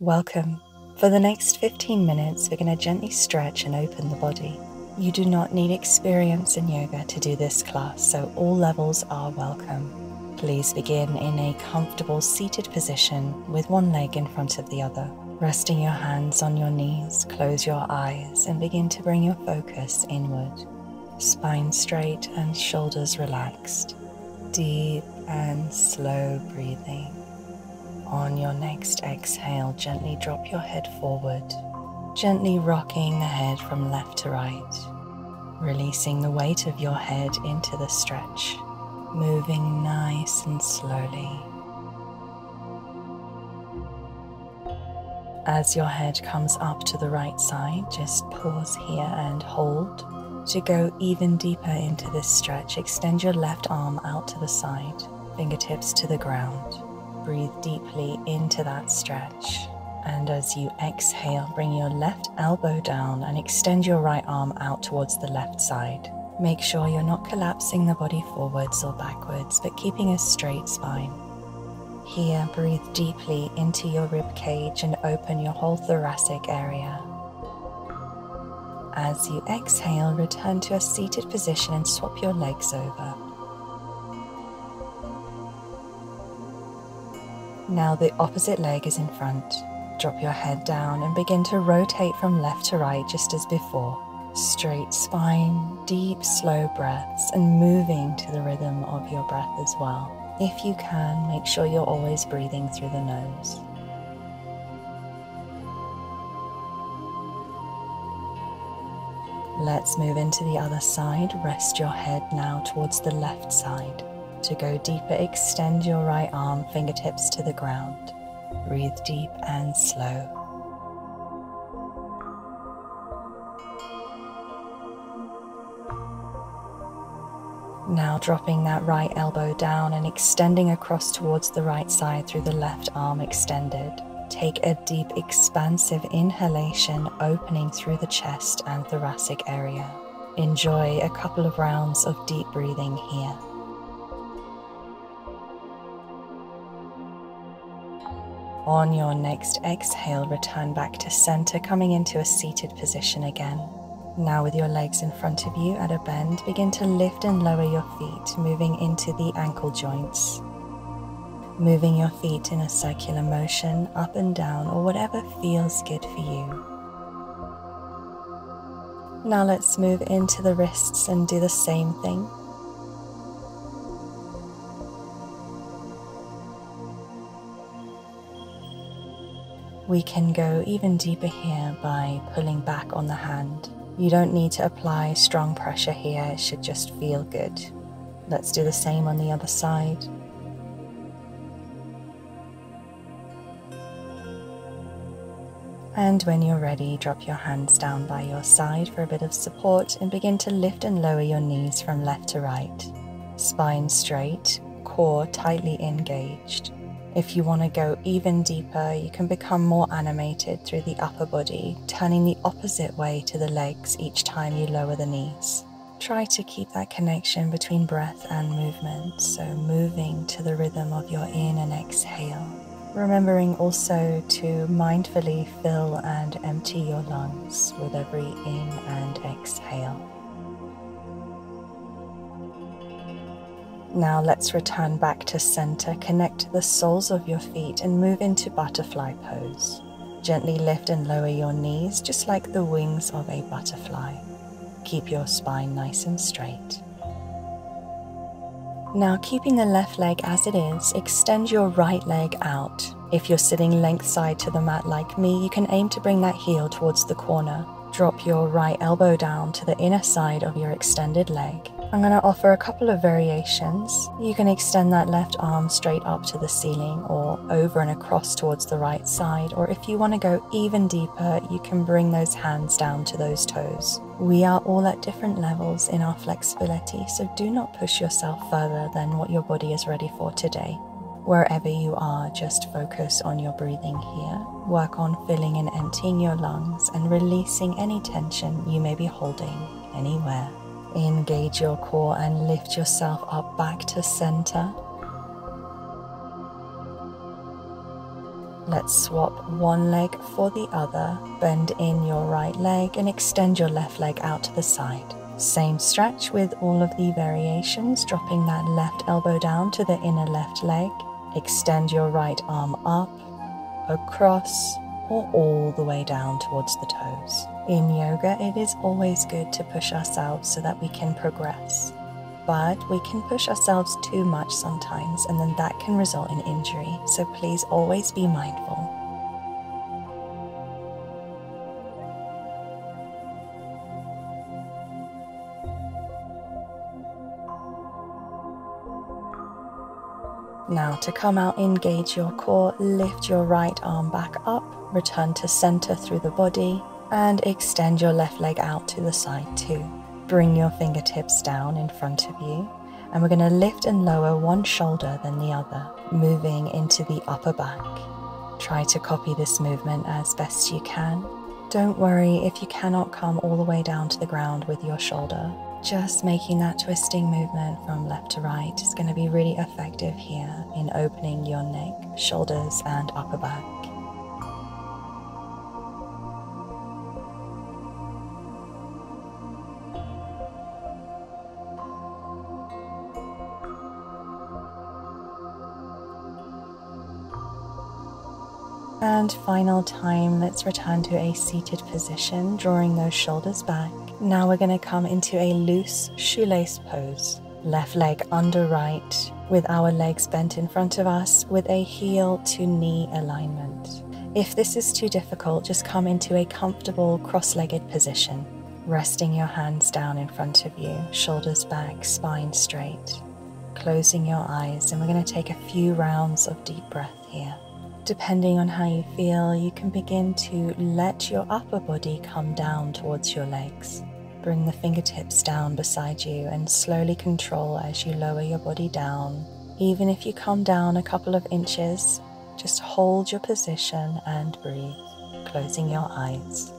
Welcome. For the next 15 minutes, we're going to gently stretch and open the body. You do not need experience in yoga to do this class, so all levels are welcome. Please begin in a comfortable seated position with one leg in front of the other. Resting your hands on your knees, close your eyes and begin to bring your focus inward. Spine straight and shoulders relaxed. Deep and slow breathing. On your next exhale, gently drop your head forward, gently rocking the head from left to right, releasing the weight of your head into the stretch, moving nice and slowly. As your head comes up to the right side, just pause here and hold. To go even deeper into this stretch, extend your left arm out to the side, fingertips to the ground. Breathe deeply into that stretch, and as you exhale, bring your left elbow down and extend your right arm out towards the left side. Make sure you're not collapsing the body forwards or backwards, but keeping a straight spine. Here, breathe deeply into your rib cage and open your whole thoracic area. As you exhale, return to a seated position and swap your legs over. Now the opposite leg is in front. Drop your head down and begin to rotate from left to right just as before. Straight spine, deep, slow breaths, and moving to the rhythm of your breath as well. If you can, make sure you're always breathing through the nose. Let's move into the other side. Rest your head now towards the left side. To go deeper, extend your right arm, fingertips to the ground. Breathe deep and slow. Now dropping that right elbow down and extending across towards the right side through the left arm extended. Take a deep, expansive inhalation, opening through the chest and thoracic area. Enjoy a couple of rounds of deep breathing here. On your next exhale, return back to center, coming into a seated position again. Now with your legs in front of you at a bend, begin to lift and lower your feet, moving into the ankle joints. Moving your feet in a circular motion, up and down, or whatever feels good for you. Now let's move into the wrists and do the same thing. We can go even deeper here by pulling back on the hand. You don't need to apply strong pressure here, it should just feel good. Let's do the same on the other side. And when you're ready, drop your hands down by your side for a bit of support and begin to lift and lower your knees from left to right. Spine straight, core tightly engaged. If you want to go even deeper, you can become more animated through the upper body, turning the opposite way to the legs each time you lower the knees. Try to keep that connection between breath and movement, so moving to the rhythm of your in and exhale. Remembering also to mindfully fill and empty your lungs with every in and exhale. Now let's return back to center, connect the soles of your feet and move into butterfly pose. Gently lift and lower your knees just like the wings of a butterfly. Keep your spine nice and straight. Now keeping the left leg as it is, extend your right leg out. If you're sitting length side to the mat like me, you can aim to bring that heel towards the corner. Drop your right elbow down to the inner side of your extended leg. I'm going to offer a couple of variations. You can extend that left arm straight up to the ceiling or over and across towards the right side, or if you want to go even deeper, you can bring those hands down to those toes. We are all at different levels in our flexibility, so do not push yourself further than what your body is ready for today. Wherever you are, just focus on your breathing here. Work on filling and emptying your lungs and releasing any tension you may be holding anywhere. Engage your core and lift yourself up back to center. Let's swap one leg for the other. Bend in your right leg and extend your left leg out to the side. Same stretch with all of the variations, dropping that left elbow down to the inner left leg. Extend your right arm up, across, or all the way down towards the toes. In yoga, it is always good to push ourselves so that we can progress. But we can push ourselves too much sometimes, and then that can result in injury. So please always be mindful. Now to come out, engage your core, lift your right arm back up, return to center through the body, and extend your left leg out to the side too. Bring your fingertips down in front of you, and we're going to lift and lower one shoulder then the other, moving into the upper back. Try to copy this movement as best you can. Don't worry if you cannot come all the way down to the ground with your shoulder. Just making that twisting movement from left to right is going to be really effective here in opening your neck, shoulders, and upper back. And final time, let's return to a seated position, drawing those shoulders back. Now we're going to come into a loose shoelace pose. Left leg under right, with our legs bent in front of us with a heel to knee alignment. If this is too difficult, just come into a comfortable cross-legged position, resting your hands down in front of you, shoulders back, spine straight. Closing your eyes, and we're going to take a few rounds of deep breath here. Depending on how you feel, you can begin to let your upper body come down towards your legs. Bring the fingertips down beside you and slowly control as you lower your body down. Even if you come down a couple of inches, just hold your position and breathe, closing your eyes.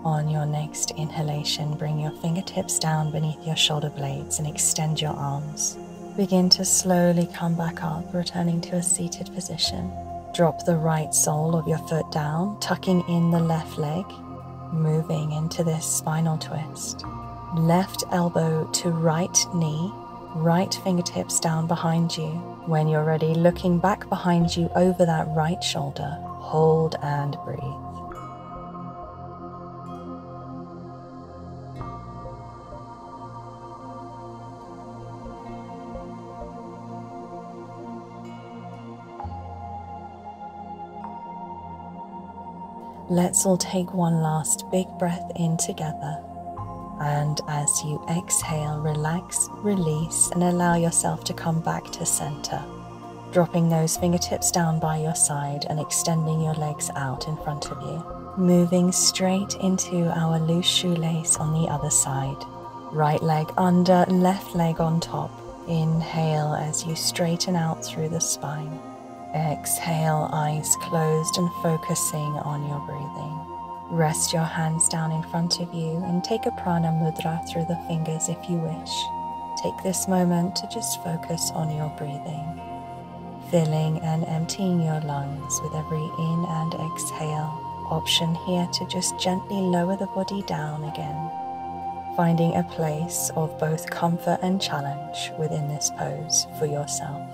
On your next inhalation, bring your fingertips down beneath your shoulder blades and extend your arms. Begin to slowly come back up, returning to a seated position. Drop the right sole of your foot down, tucking in the left leg, moving into this spinal twist. Left elbow to right knee, right fingertips down behind you. When you're ready, looking back behind you over that right shoulder, hold and breathe. Let's all take one last big breath in together. And as you exhale, relax, release, and allow yourself to come back to center. Dropping those fingertips down by your side and extending your legs out in front of you. Moving straight into our loose shoelace on the other side. Right leg under, left leg on top. Inhale as you straighten out through the spine. Exhale, eyes closed and focusing on your breathing. Rest your hands down in front of you and take a prana mudra through the fingers if you wish. Take this moment to just focus on your breathing. Filling and emptying your lungs with every in and exhale. Option here to just gently lower the body down again. Finding a place of both comfort and challenge within this pose for yourself.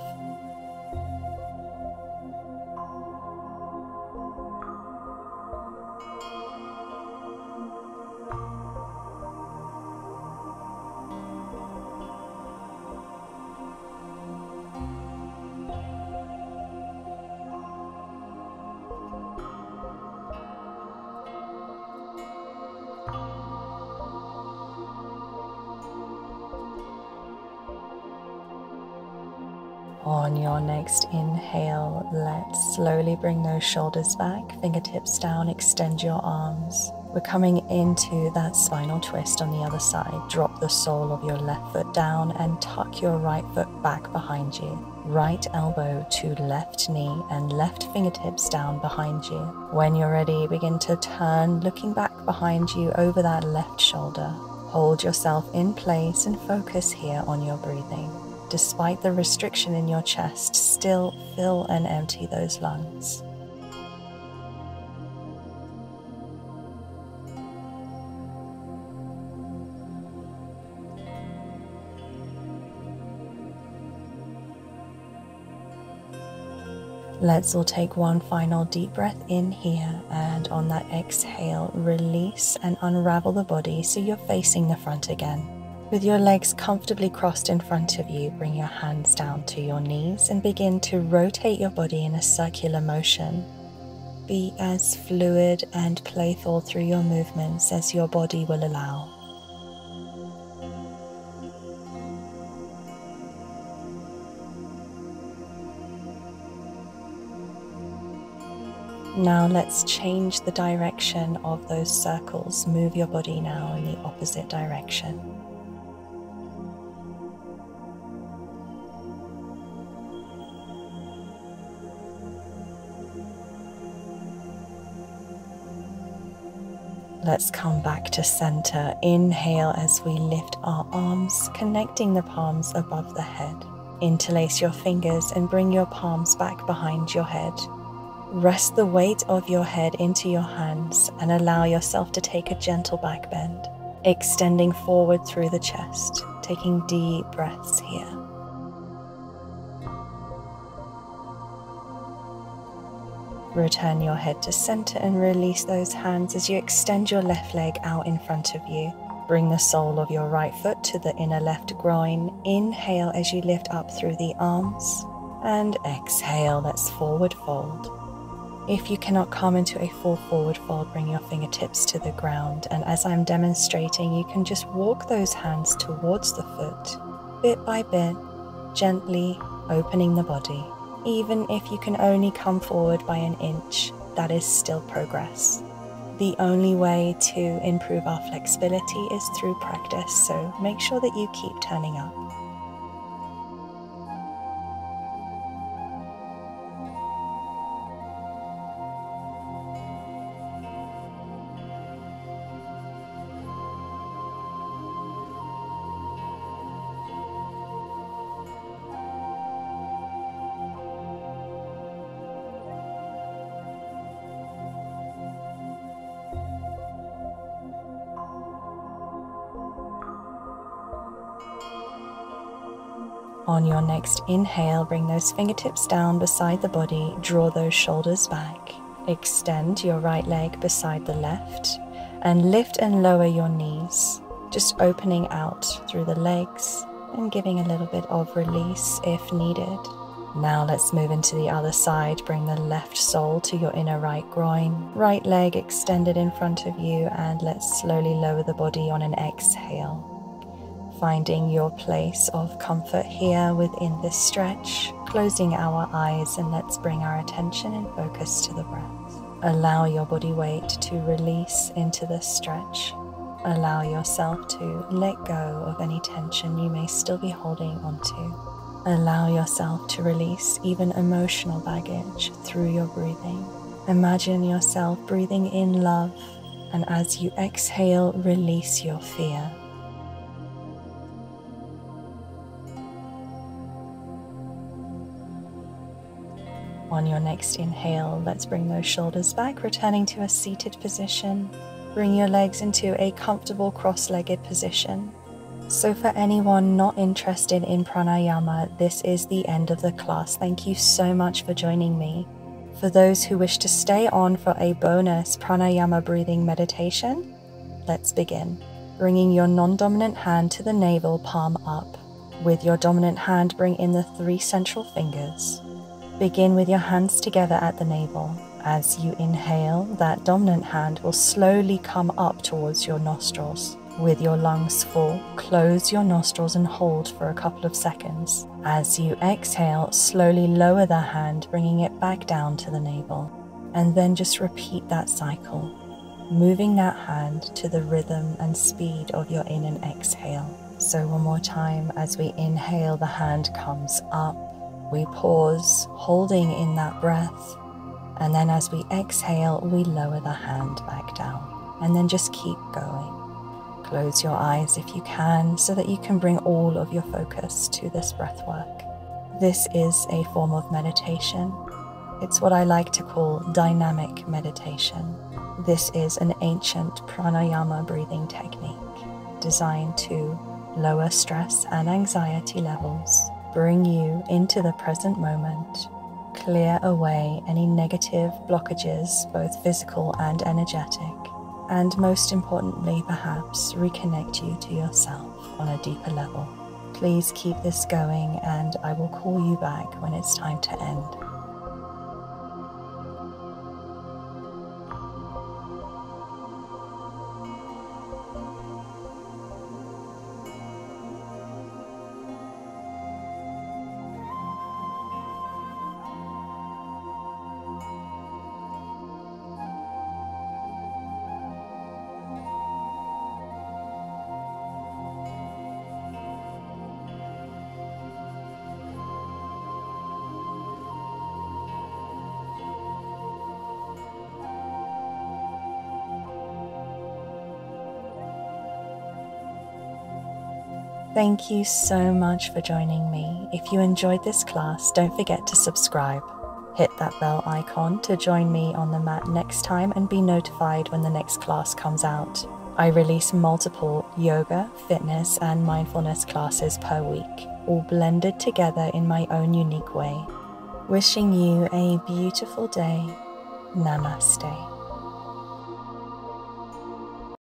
On your next inhale, let's slowly bring those shoulders back, fingertips down, extend your arms. We're coming into that spinal twist on the other side. Drop the sole of your left foot down and tuck your right foot back behind you. Right elbow to left knee and left fingertips down behind you. When you're ready, begin to turn, looking back behind you over that left shoulder. Hold yourself in place and focus here on your breathing. Despite the restriction in your chest, still fill and empty those lungs. Let's all take one final deep breath in here, and on that exhale, release and unravel the body so you're facing the front again. With your legs comfortably crossed in front of you, bring your hands down to your knees and begin to rotate your body in a circular motion. Be as fluid and playful through your movements as your body will allow. Now let's change the direction of those circles. Move your body now in the opposite direction. Let's come back to center. Inhale as we lift our arms, connecting the palms above the head. Interlace your fingers and bring your palms back behind your head. Rest the weight of your head into your hands and allow yourself to take a gentle back bend, extending forward through the chest, taking deep breaths here. Return your head to center and release those hands as you extend your left leg out in front of you. Bring the sole of your right foot to the inner left groin. Inhale as you lift up through the arms, and exhale, let's forward fold. If you cannot come into a full forward fold, bring your fingertips to the ground, and as I'm demonstrating, you can just walk those hands towards the foot, bit by bit, gently opening the body. Even if you can only come forward by an inch, that is still progress. The only way to improve our flexibility is through practice, so make sure that you keep turning up. On your next inhale, bring those fingertips down beside the body, draw those shoulders back. Extend your right leg beside the left and lift and lower your knees, just opening out through the legs and giving a little bit of release if needed. Now let's move into the other side. Bring the left sole to your inner right groin, right leg extended in front of you, and let's slowly lower the body on an exhale. Finding your place of comfort here within this stretch, closing our eyes, and let's bring our attention and focus to the breath. Allow your body weight to release into this stretch. Allow yourself to let go of any tension you may still be holding onto. Allow yourself to release even emotional baggage through your breathing. Imagine yourself breathing in love, and as you exhale, release your fear. On your next inhale, let's bring those shoulders back, returning to a seated position. Bring your legs into a comfortable cross-legged position. So for anyone not interested in pranayama, this is the end of the class. Thank you so much for joining me. For those who wish to stay on for a bonus pranayama breathing meditation, let's begin. Bringing your non-dominant hand to the navel, palm up. With your dominant hand, bring in the 3 central fingers. Begin with your hands together at the navel. As you inhale, that dominant hand will slowly come up towards your nostrils. With your lungs full, close your nostrils and hold for a couple of seconds. As you exhale, slowly lower the hand, bringing it back down to the navel. And then just repeat that cycle. moving that hand to the rhythm and speed of your in and exhale. So one more time, as we inhale, the hand comes up. We pause, holding in that breath. And then as we exhale, we lower the hand back down. And then just keep going. Close your eyes if you can, so that you can bring all of your focus to this breath work. This is a form of meditation. It's what I like to call dynamic meditation. This is an ancient pranayama breathing technique designed to lower stress and anxiety levels, bring you into the present moment, clear away any negative blockages, both physical and energetic, and most importantly, perhaps reconnect you to yourself on a deeper level. Please keep this going, and I will call you back when it's time to end. Thank you so much for joining me. If you enjoyed this class, don't forget to subscribe. Hit that bell icon to join me on the mat next time and be notified when the next class comes out. I release multiple yoga, fitness, and mindfulness classes per week, all blended together in my own unique way. Wishing you a beautiful day. Namaste.